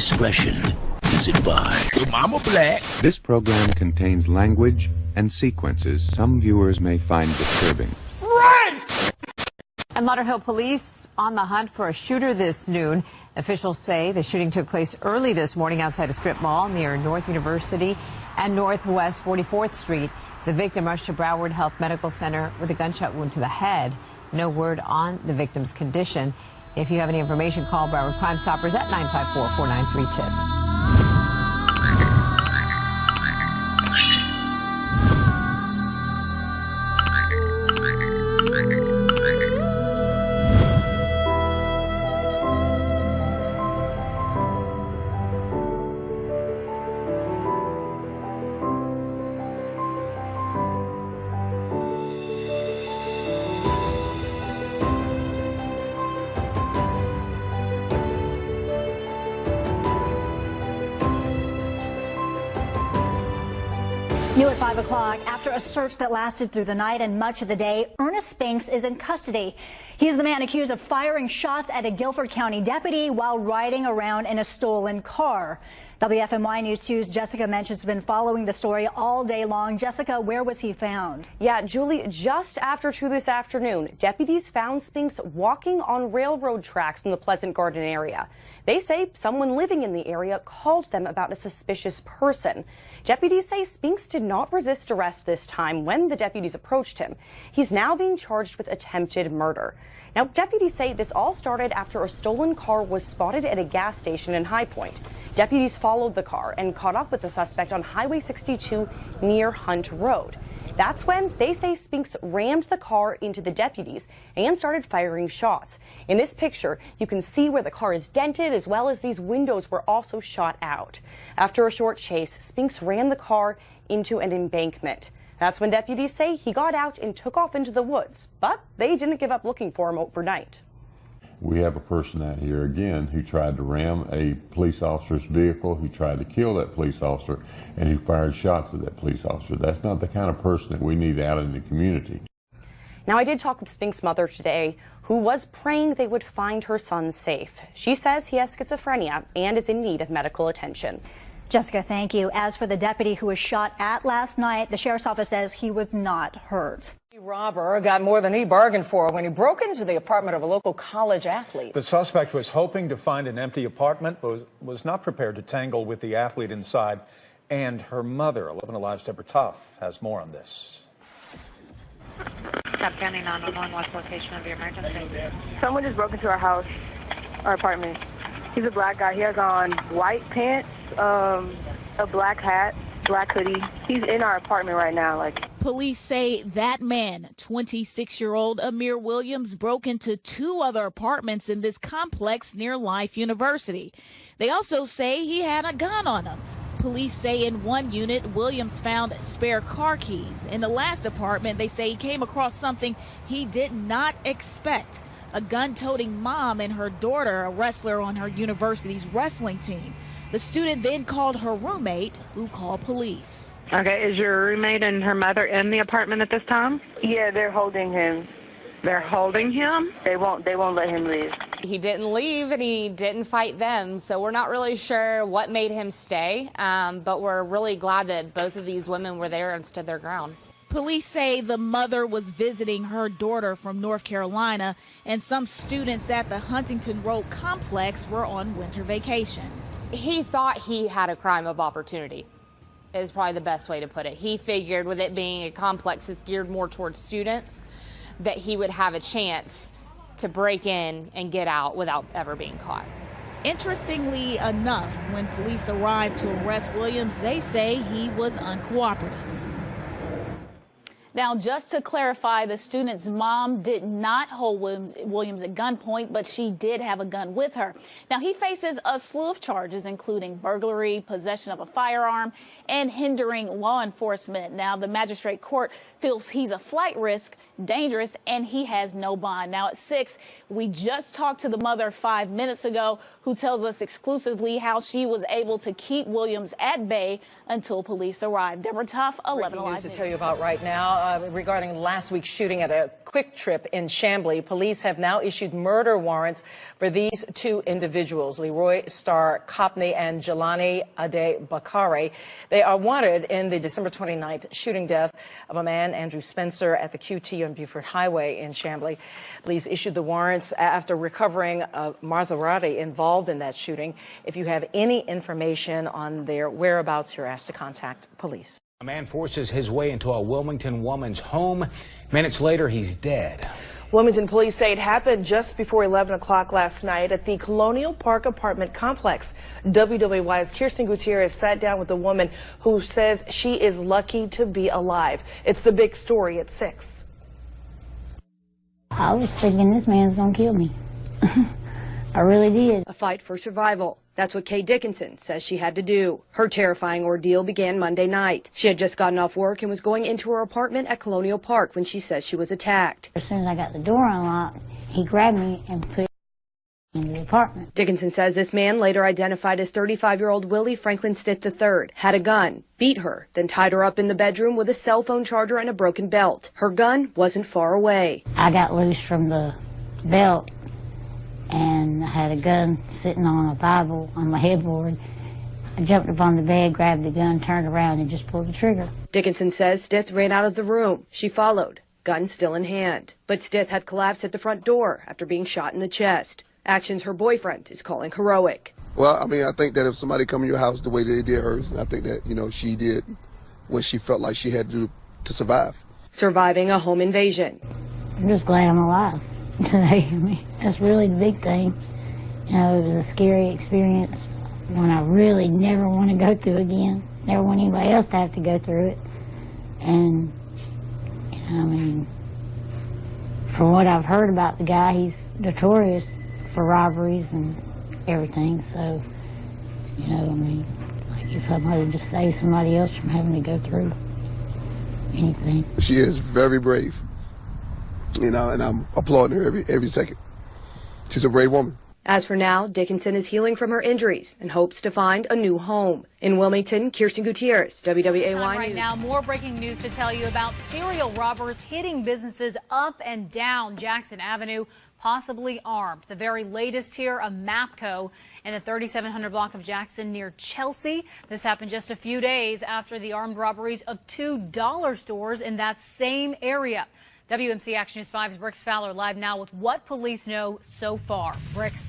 Discretion is advised. Your mama black. This program contains language and sequences some viewers may find disturbing. Right! And Lauderhill police on the hunt for a shooter this noon. Officials say the shooting took place early this morning outside a strip mall near North University and Northwest 44th Street. The victim rushed to Broward Health Medical Center with a gunshot wound to the head. No word on the victim's condition. If you have any information, call Broward Crime Stoppers at 954-493-TIPS. New at 5 o'clock, after a search that lasted through the night and much of the day, Ernest Spinks is in custody. He's the man accused of firing shots at a Guilford County deputy while riding around in a stolen car. WFMY News 2's Jessica Mensch has been following the story all day long. Jessica, where was he found? Yeah, Julie, just after 2 this afternoon, deputies found Spinks walking on railroad tracks in the Pleasant Garden area. They say someone living in the area called them about a suspicious person. Deputies say Spinks did not resist arrest this time when the deputies approached him. He's now being charged with attempted murder. Now, deputies say this all started after a stolen car was spotted at a gas station in High Point. Deputies followed the car and caught up with the suspect on Highway 62 near Hunt Road. That's when they say Spinks rammed the car into the deputies and started firing shots. In this picture, you can see where the car is dented, as well as these windows were also shot out. After a short chase, Spinks ran the car into an embankment. That's when deputies say he got out and took off into the woods, but they didn't give up looking for him overnight. We have a person out here again who tried to ram a police officer's vehicle, who tried to kill that police officer, and who fired shots at that police officer. That's not the kind of person that we need out in the community. Now, I did talk with Spinks' mother today, who was praying they would find her son safe. She says he has schizophrenia and is in need of medical attention. Jessica, thank you. As for the deputy who was shot at last night, the sheriff's office says he was not hurt. The robber got more than he bargained for when he broke into the apartment of a local college athlete. The suspect was hoping to find an empty apartment, but was not prepared to tangle with the athlete inside and her mother. 11 Alive's Deborah Tuff has more on this. Stop County 911, what's the location of your emergency? Someone just broke into our house, our apartment. He's a black guy. He has on white pants, a black hat, black hoodie. He's in our apartment right now. Police say that man, 26-year-old Amir Williams, broke into 2 other apartments in this complex near Life University. They also say he had a gun on him. Police say in one unit, Williams found spare car keys. In the last apartment, they say he came across something he did not expect. A gun-toting mom and her daughter, a wrestler on her university's wrestling team. The student then called her roommate, who called police. Okay, is your roommate and her mother in the apartment at this time? Yeah, they're holding him. They're holding him? They won't let him leave. He didn't leave and he didn't fight them, so we're not really sure what made him stay, but we're really glad that both of these women were there and stood their ground. Police say the mother was visiting her daughter from North Carolina, and some students at the Huntington Road complex were on winter vacation. He thought he had a crime of opportunity, is probably the best way to put it. He figured, with it being a complex that's geared more towards students, that he would have a chance to break in and get out without ever being caught. Interestingly enough, when police arrived to arrest Williams, they say he was uncooperative. Now, just to clarify, the student's mom did not hold Williams at gunpoint, but she did have a gun with her. Now, he faces a slew of charges, including burglary, possession of a firearm, and hindering law enforcement. Now, the magistrate court feels he's a flight risk, dangerous, and he has no bond. Now, at 6, we just talked to the mother 5 minutes ago, who tells us exclusively how she was able to keep Williams at bay until police arrived. Deborah Tuff, 11 Alive. News to tell you about right now. now, regarding last week's shooting at a Quick Trip in Chambly, police have now issued murder warrants for these two individuals, Leroy Star Copney and Jelani Ade Bakare. They are wanted in the December 29th shooting death of a man, Andrew Spencer, at the QT on Beaufort Highway in Chambly. Police issued the warrants after recovering a Maserati involved in that shooting. If you have any information on their whereabouts, you're asked to contact police. A man forces his way into a Wilmington woman's home. Minutes later, he's dead. Wilmington police say it happened just before 11 o'clock last night at the Colonial Park apartment complex. WWY's Kirsten Gutierrez sat down with a woman who says she is lucky to be alive. It's the big story at 6. I was thinking this man's gonna kill me. I really did. A fight for survival. That's what Kay Dickinson says she had to do. Her terrifying ordeal began Monday night. She had just gotten off work and was going into her apartment at Colonial Park when she says she was attacked. As soon as I got the door unlocked, he grabbed me and put me in the apartment. Dickinson says this man, later identified as 35-year-old Willie Franklin Stith III, had a gun, beat her, then tied her up in the bedroom with a cell phone charger and a broken belt. Her gun wasn't far away. I got loose from the belt, and I had a gun sitting on a Bible on my headboard. I jumped up on the bed, grabbed the gun, turned around, and just pulled the trigger. Dickinson says Stith ran out of the room. She followed, gun still in hand. But Stith had collapsed at the front door after being shot in the chest. Actions her boyfriend is calling heroic. Well, I mean, I think that if somebody come in your house the way they did hers, I think that, she did what she felt like she had to do to survive. Surviving a home invasion. I'm just glad I'm alive today. I mean, that's really the big thing. It was a scary experience, one I really never want to go through again. Never want anybody else to have to go through it. And, I mean, from what I've heard about the guy, he's notorious for robberies and everything. So, I mean, I guess I might have just saved somebody else from having to go through anything. She is very brave. And I'm applauding her every second. She's a brave woman. As for now, Dickinson is healing from her injuries and hopes to find a new home. In Wilmington, Kirsten Gutierrez, WWAY Right News. now, more breaking news to tell you about serial robbers hitting businesses up and down Jackson Avenue, possibly armed. The very latest here, a MAPCO in the 3700 block of Jackson near Chelsea. This happened just a few days after the armed robberies of two dollar stores in that same area. WMC Action News 5's Brix Fowler live now with what police know so far. Brix.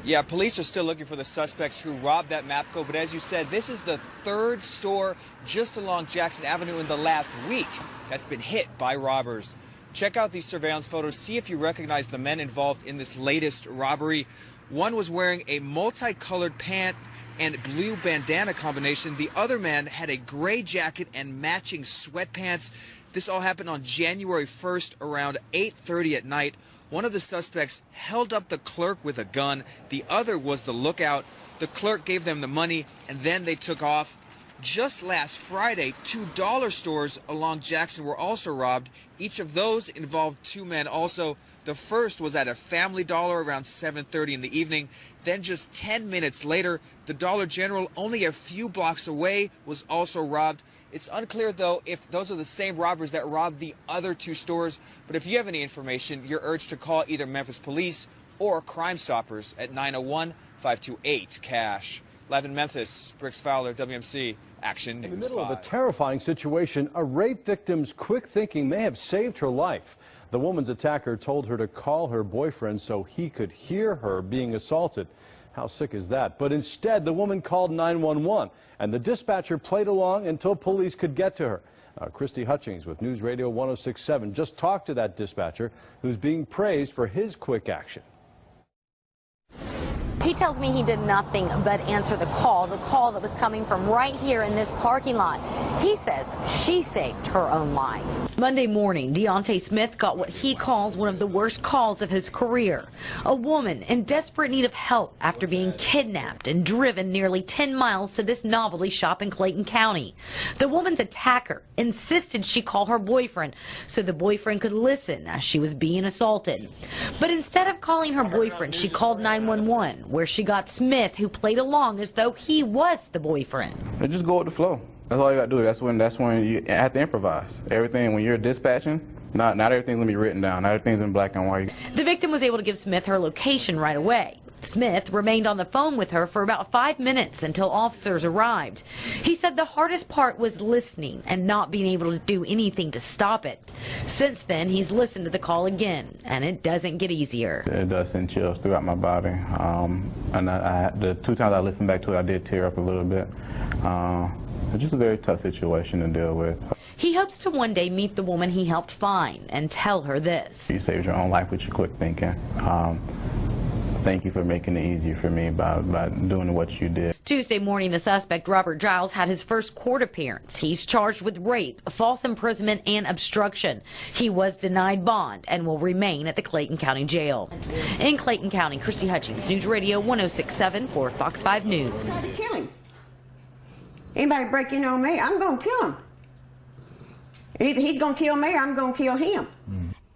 Yeah, police are still looking for the suspects who robbed that MAPCO, but as you said, this is the third store just along Jackson Avenue in the last week that's been hit by robbers. Check out these surveillance photos, see if you recognize the men involved in this latest robbery. One was wearing a multicolored pant and blue bandana combination. The other man had a gray jacket and matching sweatpants. This all happened on January 1st around 8:30 at night. One of the suspects held up the clerk with a gun. The other was the lookout. The clerk gave them the money, and then they took off. Just last Friday, two dollar stores along Jackson were also robbed. Each of those involved two men also. The first was at a Family Dollar around 7:30 in the evening. Then just 10 minutes later, the Dollar General, only a few blocks away, was also robbed. It's unclear, though, if those are the same robbers that robbed the other two stores. But if you have any information, you're urged to call either Memphis Police or Crime Stoppers at 901-528-CASH. Live in Memphis, Brix Fowler, WMC Action News 5. In the middle of a terrifying situation, a rape victim's quick thinking may have saved her life. The woman's attacker told her to call her boyfriend so he could hear her being assaulted. How sick is that? But instead, the woman called 911, and the dispatcher played along until police could get to her. Christy Hutchings with News Radio 1067 just talked to that dispatcher, who's being praised for his quick action. He tells me he did nothing but answer the call that was coming from right here in this parking lot. He says she saved her own life. Monday morning, Deontay Smith got what he calls one of the worst calls of his career. A woman in desperate need of help after being kidnapped and driven nearly 10 miles to this novelty shop in Clayton County. The woman's attacker insisted she call her boyfriend so the boyfriend could listen as she was being assaulted. But instead of calling her boyfriend, she called 911, where she got Smith, who played along as though he was the boyfriend. Just go with the flow. That's all you got to do. That's when you have to improvise. Everything, when you're dispatching, not everything's going to be written down. Not everything's in black and white. The victim was able to give Smith her location right away. Smith remained on the phone with her for about 5 minutes until officers arrived. He said the hardest part was listening and not being able to do anything to stop it. Since then, he's listened to the call again, and it doesn't get easier. It does send chills throughout my body. And the 2 times I listened back to it, I did tear up a little bit. It's just a very tough situation to deal with. He hopes to one day meet the woman he helped find and tell her this. You saved your own life with your quick thinking. Thank you for making it easier for me by doing what you did. Tuesday morning, the suspect, Robert Giles, had his first court appearance. He's charged with rape, false imprisonment, and obstruction. He was denied bond and will remain at the Clayton County Jail. In Clayton County, Christy Hutchings, News Radio 106.7 for Fox 5 News. Kill him. Anybody break in on me, I'm going to kill him. Either he's going to kill me or I'm going to kill him.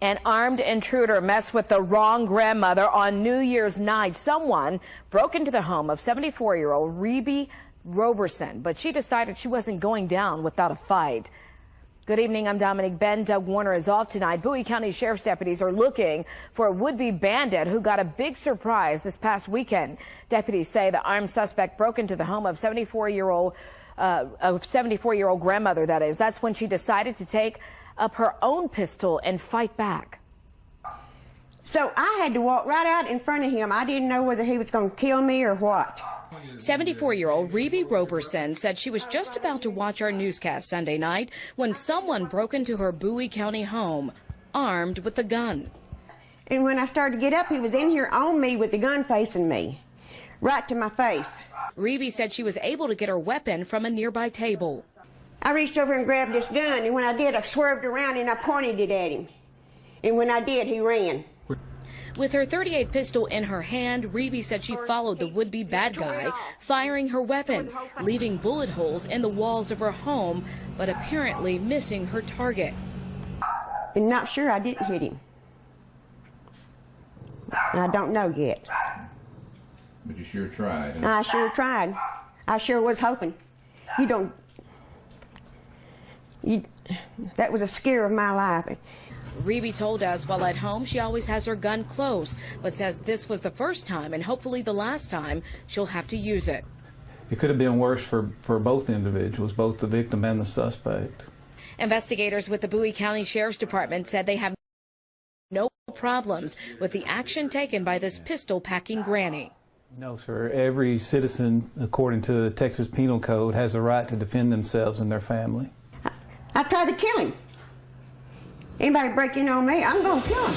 An armed intruder messed with the wrong grandmother on New Year's night. Someone broke into the home of 74-year-old Reby Roberson, but she decided she wasn't going down without a fight. Good evening, I'm Dominique Ben. Doug Warner is off tonight. Bowie County Sheriff's deputies are looking for a would-be bandit who got a big surprise this past weekend. Deputies say the armed suspect broke into the home of 74-year-old grandmother, that is. That's when she decided to take up her own pistol and fight back. So I had to walk right out in front of him. I didn't know whether he was going to kill me or what. 74-year-old Reby Roberson said she was just about to watch our newscast Sunday night when someone broke into her Bowie County home, armed with a gun. And when I started to get up, he was in here on me with the gun facing me, right to my face. Reby said she was able to get her weapon from a nearby table. I reached over and grabbed this gun, and when I did, I swerved around and I pointed it at him. And when I did, he ran. With her .38 pistol in her hand, Reby said she followed the would-be bad guy, firing her weapon, leaving bullet holes in the walls of her home, but apparently missing her target. And not sure I didn't hit him. I don't know yet. But you sure tried. I sure tried. I sure was hoping. That was a scare of my life. Reby told us while at home she always has her gun close, but says this was the first time and hopefully the last time she'll have to use it. It could have been worse for both individuals, both the victim and the suspect. Investigators with the Bowie County Sheriff's Department said they have no problems with the action taken by this pistol-packing granny. No, sir. Every citizen, according to the Texas Penal Code, has a right to defend themselves and their family. I tried to kill him. Anybody break in on me, I'm going to kill him.